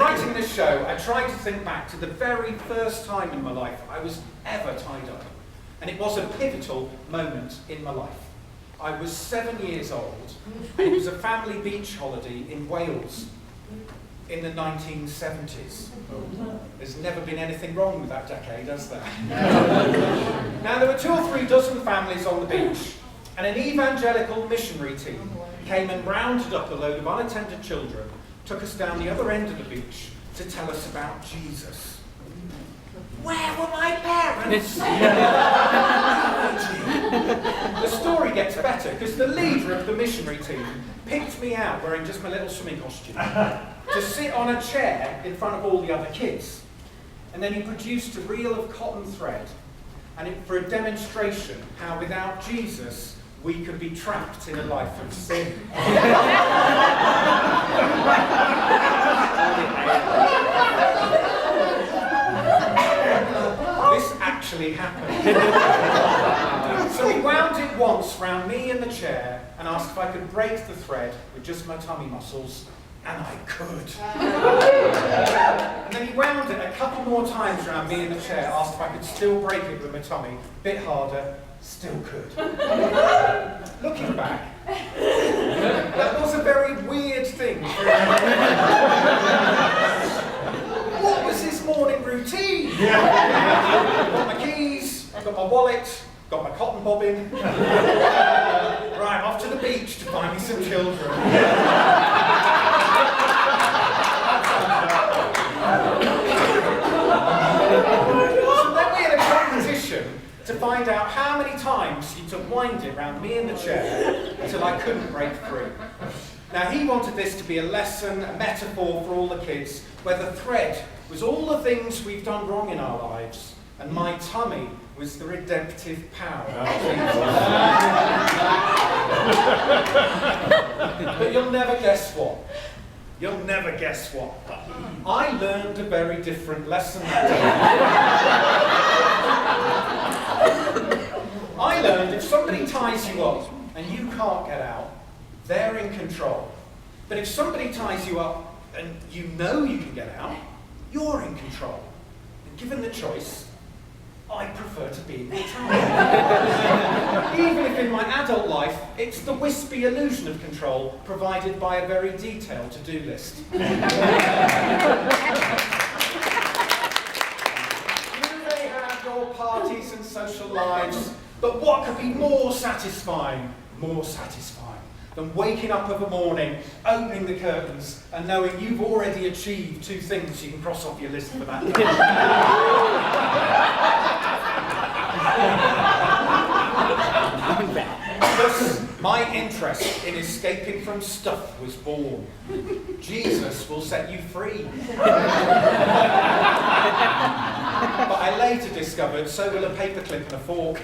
writing this show, I tried to think back to the very first time in my life I was ever tied up. And it was a pivotal moment in my life. I was 7 years old, and it was a family beach holiday in Wales in the 1970s. There's never been anything wrong with that decade, has there? Now, there were 2 or 3 dozen families on the beach, and an evangelical missionary team came and rounded up a load of unattended children, took us down the other end of the beach to tell us about Jesus. Where were my parents? The story gets better because the leader of the missionary team picked me out wearing just my little swimming costume to sit on a chair in front of all the other kids. And then he produced a reel of cotton thread for a demonstration how without Jesus we could be trapped in a life of sin. This actually happened. So he wound it once round me in the chair and asked if I could break the thread with just my tummy muscles, and I could. And then he wound it a couple more times round me in the chair, asked if I could still break it with my tummy, a bit harder, still could. Looking back, that was a very weird thing for him. What was his morning routine? I've got my keys, I've got my wallet, got my cotton bobbin. Right, I'm off to the beach to find me some children. So then we had a competition to find out how many times he took wind it round me in the chair until I couldn't break free. Now he wanted this to be a lesson, a metaphor for all the kids, where the thread was all the things we've done wrong in our lives, and my tummy was the redemptive power of Jesus. But you'll never guess what. You'll never guess what. I learned a very different lesson that day. I learned if somebody ties you up and you can't get out, they're in control. But if somebody ties you up and you know you can get out, you're in control. And given the choice, I prefer to be in control. Even if in my adult life, it's the wispy illusion of control provided by a very detailed to-do list. You may have your parties and social lives, but what could be more satisfying than waking up of a morning, opening the curtains, and knowing you've already achieved 2 things you can cross off your list for that day. Thus, my interest in escaping from stuff was born. Jesus will set you free. But I later discovered so will a paperclip and a fork.